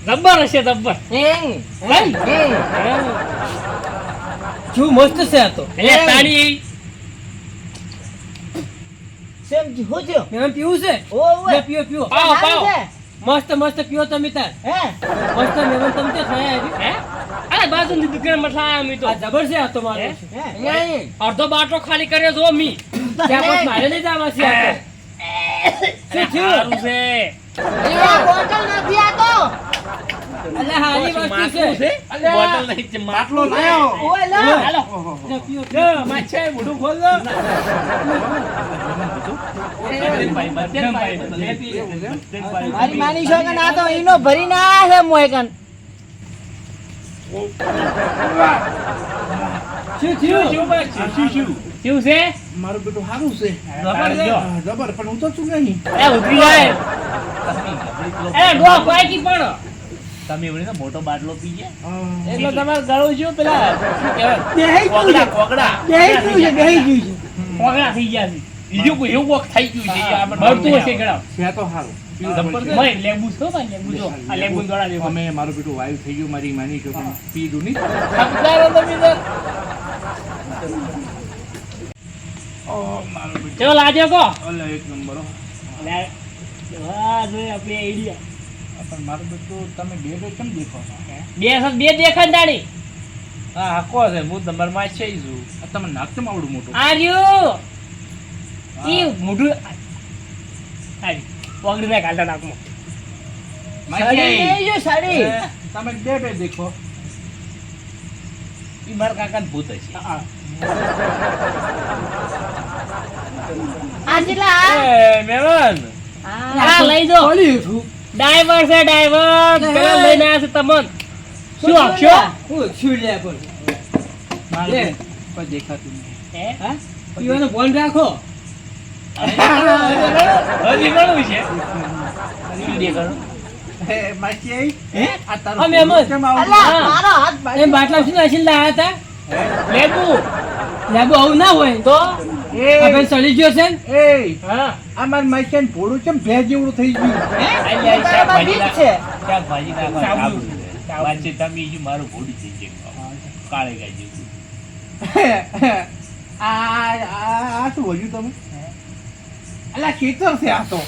Speaker 2: જબ્બર હશે જબ્બર
Speaker 5: શું મસ્ત છે આ તો
Speaker 2: એટલે તાળી
Speaker 6: સેમ જી હો જો
Speaker 5: મેં પીવું છે
Speaker 6: ઓ
Speaker 5: લે પીઓ પીઓ
Speaker 2: પાવ પાવ
Speaker 5: મસ્ત મસ્ત પીઓ તમે તાર
Speaker 6: હે
Speaker 5: મસ્ત મેમન તમે તે થયા
Speaker 2: હે અરે બાજુની દુકાન માં લાયા મી તો
Speaker 5: આ જબર છે આ તો મારો
Speaker 6: હે
Speaker 2: અડધો બાટલો ખાલી કર્યો જો મી
Speaker 5: ત્યાં પછી મારે લઈ જવા છે આ તો
Speaker 2: અરે સારું છે
Speaker 6: આ બોટલ નથી આ તો
Speaker 5: અલ્યા હારી વસ્તુ
Speaker 1: માટલું
Speaker 5: છે
Speaker 1: છે? બોટલ નહીં છે, માટલો લાયો.
Speaker 6: ઓય લા
Speaker 2: હાલો
Speaker 5: લે પીઓ
Speaker 1: લો, માછે, મોઢું ખોલ લો. મધ્યમભાઈ, મધ્યમભાઈ, મધ્યમભાઈ.
Speaker 6: મારી માની છો કે ના તો ઈનો ભરી ના છે મોયકન
Speaker 5: શું થયું
Speaker 1: શું ભાઈ, શું, શું?
Speaker 2: કેવું છે
Speaker 3: મારું બેટું સારું છે
Speaker 2: જબર છે.
Speaker 3: જબર પણ હું તો છું નહીં
Speaker 2: એ ઉતરી જાય એ ડો પાકી પણ
Speaker 1: તમે એવડી ને મોટો બાટલો પી ગયા
Speaker 3: હા.
Speaker 1: એટલે તમારે ગળું શું પેલા શું કહેવાય?
Speaker 6: બેહી ગયું છે.
Speaker 1: કોગડા, કોગડા.
Speaker 6: બેહી ગયું છે બેહી ગયું છે
Speaker 2: પોગળા થઈ ગયા છે
Speaker 1: બીજું કોઈ એવું કોક થઈ ગયું છે એ આપણે
Speaker 2: ભરતું હશે ગળા
Speaker 3: છે તો સારું
Speaker 1: જબરદસ્ત.
Speaker 2: મય લેબુ છો ભાઈ લેબુ જો આ લેબુ દોડા દેવો
Speaker 3: અમે મારું બેટું વાયુ થઈ ગયું મારી માની છો પીધું નહીં
Speaker 1: સમજારો તમે તો.
Speaker 2: ચલો લાજો કો
Speaker 3: અલે એક નંબર હો.
Speaker 2: લે વાહ જોઈ આપણી આઈડિયા
Speaker 3: પણ મારું બેટું તમે બે બે કેમ દેખો છો
Speaker 2: બે દેખાય દાડી
Speaker 1: હા હાકો છે હું નંબરમાં છે જ છું.
Speaker 3: આ તમે નાક કેમ આવડું મોટું
Speaker 2: આ રહ્યું ઈ મોઢું આરી પોગડી ના કાઢા નાકમાં
Speaker 6: સાડી લઈ જો સાડી
Speaker 3: તમે બે બે દેખો
Speaker 1: ઈ મારા કાકાને ભૂત હશે.
Speaker 6: આ જેટલા
Speaker 1: એ, મહેમાન.
Speaker 2: આ લઈ જો ડ્રાઈવર છે ડ્રાઈવર પેલા લઈને આવ્યા છે તમન શું આપશો
Speaker 5: હું શું લે પણ
Speaker 3: મારું
Speaker 5: લે.
Speaker 3: બેટું કોઈ દેખાતું નહીં
Speaker 2: હે
Speaker 5: હા પીવાનું ફોન રાખો
Speaker 1: હજી ઘણું છે. શું દેખાડું?
Speaker 3: હે માસી આવી?
Speaker 5: હે
Speaker 3: આ તારું
Speaker 5: અમે એમ જ.
Speaker 3: કેમ આવડું?
Speaker 6: અલા મારો હાથ
Speaker 5: એ બાટલા શું નાખીને લાયા હતા
Speaker 2: લેબુ
Speaker 5: લેબુ આવું ના હોય
Speaker 2: તો
Speaker 5: હવે સડી ગયો છે ને?
Speaker 3: એ
Speaker 2: હા
Speaker 3: આ મારી માસી ભોળું કેમ ભેજ જેવડું થઈ ગયું
Speaker 1: આઈ આઈ શાકભાજી
Speaker 6: બીજ
Speaker 1: નાખ.
Speaker 6: છે
Speaker 1: શાકભાજી નાખવા
Speaker 2: સાબુ.
Speaker 1: સાબુ છે. વાંચે તમે ઈ મારું ભોળું થઈ જાય. કાળે ગાય જેવું.
Speaker 3: આ શું વધ્યું તમે અલા ખેતર છે આ તો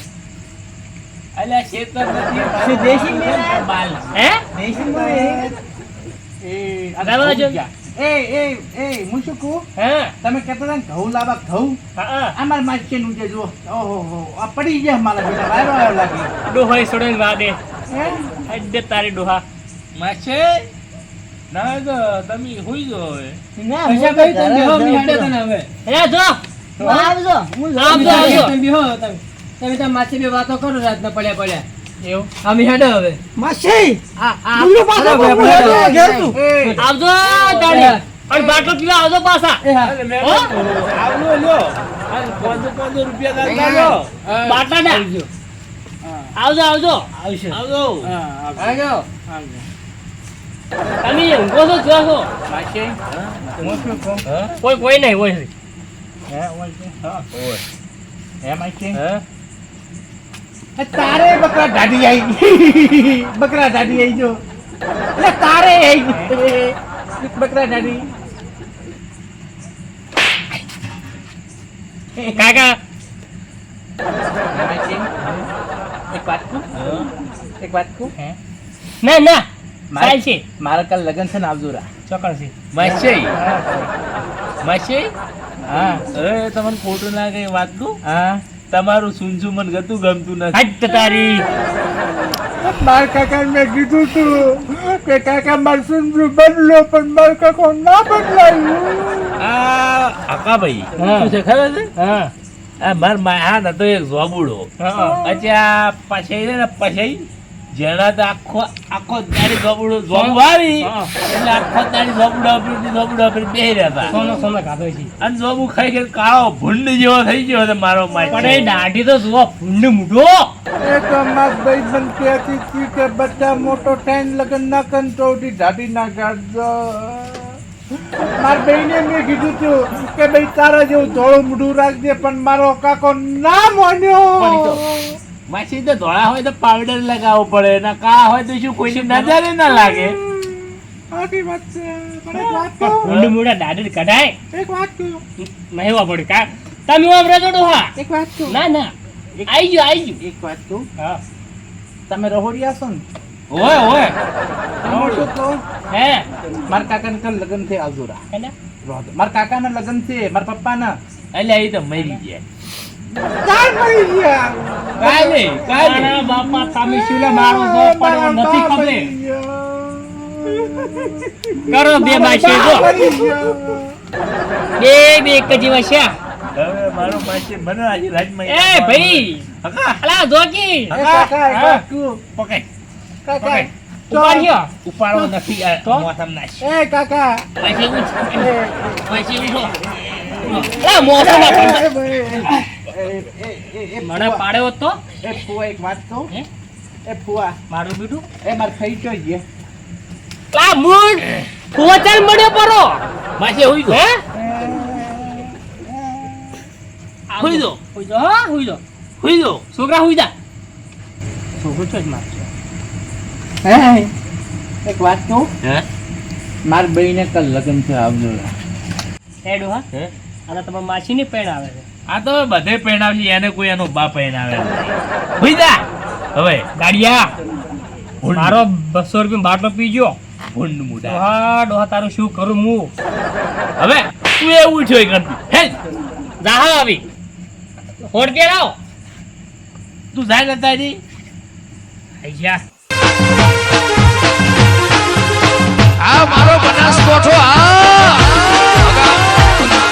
Speaker 1: અલ્યા શેતર નથી, મારું
Speaker 6: શું દેશી મેળા?
Speaker 1: બાલ છે.
Speaker 2: હે
Speaker 3: દેશી માં એ આ તો
Speaker 2: લાવવા જો.
Speaker 3: ઘઉં ગયા. એ હું શું કહું
Speaker 2: હા
Speaker 3: તમે કહેતા હતા ને ઘઉં લાવવા ઘઉં
Speaker 2: હા
Speaker 3: અમાર માસી નું જે જુઓ ઓહો આ પડી ગયા મારા બેટા વાયરો આવ્યો લાગે
Speaker 2: ડોહાઈ છોડીને વાદે
Speaker 3: હે?
Speaker 2: અડે તારી ડોહા
Speaker 1: માછે ના તો તમે હોઈ જો હવે.
Speaker 6: ના
Speaker 5: પૈસા
Speaker 6: હું તો
Speaker 5: કઈ તમે બેહો, અમે હેડે તને હવે
Speaker 2: એ જો
Speaker 6: આવજો હું
Speaker 2: આવજો, આવજો.
Speaker 5: તમે બેહો, તમે ત્યાં માછી બે વાતો કરો રાતના પડ્યા
Speaker 2: એવું
Speaker 5: અમે હેડે હવે
Speaker 6: માસી
Speaker 5: આ
Speaker 6: મુલ્લો પાછો
Speaker 5: બરાબર,
Speaker 6: બોલો,
Speaker 5: બરાબર.
Speaker 6: ઘેર તું.
Speaker 3: એ
Speaker 2: આવજો તારી અને બાટલો પીવા આવજો પાછા
Speaker 5: એ હા
Speaker 1: અરે મહેમાન, આવલો લ્યો. અને 500 રૂપિયા
Speaker 3: અહીંયા.
Speaker 1: ગાળો.
Speaker 2: બાટલા ના
Speaker 5: આવજો.
Speaker 2: આવજો આવજો
Speaker 5: આવશે
Speaker 1: આવજો
Speaker 5: હા આવશે
Speaker 3: આવજો
Speaker 5: આવજો
Speaker 2: તમે ઊંઘો છો જો છો
Speaker 3: માસી હું શું કહું
Speaker 2: કોઈ નહીં હોય
Speaker 3: હે ઓય છે હા
Speaker 1: ઓય
Speaker 3: હે માસી
Speaker 1: હે
Speaker 3: તારે બકરા દાઢી આવી બકરા દાઢી આવી જો એટલે તારે આવી બકરા દાઢી
Speaker 2: કાકા
Speaker 3: એક વાત કહું એક વાત કહું
Speaker 2: ના ના ચાલ છે
Speaker 3: મારા કાલ લગન છે ને આવજો રા
Speaker 2: ચોકડ છે
Speaker 1: માસી માસી
Speaker 3: હા
Speaker 1: હવે તમને ખોટું લાગે એ વાત નું
Speaker 3: હા
Speaker 1: તમારું સુનસુન મને ગતું ગમતું નથી
Speaker 2: હટ તારી
Speaker 3: મારા કાકા મેં કીધું તું કે કાકા મારું સુંદરું બદલો પણ મારું કાકો ના બદલાયું
Speaker 1: આ આકાભાઈ
Speaker 2: હા.
Speaker 1: શું છે ખબર છે
Speaker 2: હા
Speaker 1: આ માર માયા નતો એક જોબુડો
Speaker 2: હા
Speaker 1: પછી આ પછી છે ને પછી જેના તો આખો દાડી જોબુડો જોબુ આવી
Speaker 2: હા.
Speaker 1: એટલે આખો દાડી જોબુડો આપી બે રહ્યા
Speaker 2: સોનો સોનો ખાધો છે
Speaker 1: અને જોબુ ખાઈ ખાઈ કાળો ભૂંડ જેવો થઈ ગયો છે મારો
Speaker 2: પણ એ
Speaker 1: માય
Speaker 2: દાઢી તો જુઓ ફૂંડ મૂઢો
Speaker 3: એ તો માર ભાઈબંધ કહેતી હતી કે બધા મોટો ટાઈમ લગન ના કંટોડી દાઢી ના કાઢજો માર બેને મેં કીધું હતું કે ભાઈ તારા જેવું ધોળું મૂઢું રાખજે પણ મારો કાકો ના માન્યો
Speaker 1: માસી તો ધોળા હોય તો પાવડર લગાવવો પડે ને કાળા હોય તો શું કોઈની નજરે ના લાગે
Speaker 3: સાચી વાત છે પણ એક વાત કહું
Speaker 2: ફૂંડ મૂઢા દાઢી કઢાય
Speaker 3: એક વાત કહું
Speaker 2: મહેવા પડે કા તમે વાપરો છો ડોહા
Speaker 3: એક વાત કહું
Speaker 2: ના ના આઈ ગયો
Speaker 3: એક વાત કહું
Speaker 2: હા
Speaker 3: તમે રહોડિયા છો ને
Speaker 1: ઓય ઓય
Speaker 3: હું શું કહું
Speaker 2: હે
Speaker 3: મારા કાકાને કાલ લગન છે આવજો રા
Speaker 2: એને
Speaker 3: મારા કાકાના લગન છે મારા પપ્પાના
Speaker 1: એટલે એ તો મરી ગયા
Speaker 3: ચાલ મળી ગયા
Speaker 1: કાલે
Speaker 2: મારા બાપા તમે શીલે મારો છો પણ નથી ખબર કરો બે માસી જો બે એક જ જેવા છે
Speaker 1: હવે મારો માસી મને આજે રાજમાં
Speaker 2: એ ભાઈ
Speaker 1: હકા
Speaker 2: અલા જોકી
Speaker 3: કાકા એક વાત કહું
Speaker 1: પકડ
Speaker 3: કાકા
Speaker 2: ઉપાડ્યો
Speaker 1: ઉપાડો નથી આ
Speaker 2: તો?
Speaker 1: મોસમ નાશ
Speaker 3: એ કાકા
Speaker 1: માસી ઉઠ માસી ઉઠો
Speaker 2: અલા મોસમ ના પણ
Speaker 3: એ
Speaker 2: મને પાડ્યો તો
Speaker 3: એ ફુવા એક વાત કહું
Speaker 2: હે?
Speaker 3: એ ફુવા
Speaker 2: મારું બીટું
Speaker 3: એ માર થઈ તો ગયે
Speaker 2: અલા મૂળ ખોચલ મળ્યો પરો
Speaker 1: માસી હોઈ ગયો
Speaker 2: હે
Speaker 1: હુઈ દો.
Speaker 2: હુઈ દો હા હુઈ દો
Speaker 1: હોઈ ગયો
Speaker 2: છોકરા હુઈ જા છોકરો છો જ મારજો
Speaker 3: હે એક વાત કહું
Speaker 1: હે
Speaker 3: માર બહેને કાલ લગન છે આવજો
Speaker 2: હેડો હા
Speaker 1: હે
Speaker 2: આ તમારા માસીની પેણ આવે છે
Speaker 1: આ તો બધે પહેણાવશે એને કોઈ એનો બાપ પહેણાવે હોઈ જા હવે
Speaker 2: ગાડિયા મારો 200 રૂપિયા બાટલો પીજો
Speaker 1: ભૂંડ મુડા
Speaker 2: હા ડોહા તારું શું કરું હું
Speaker 1: હવે તું એવું છે કરતી હે
Speaker 2: જા હા આવી હોડ કે લાવ
Speaker 1: તું જાય નતા જી
Speaker 2: આઈ જા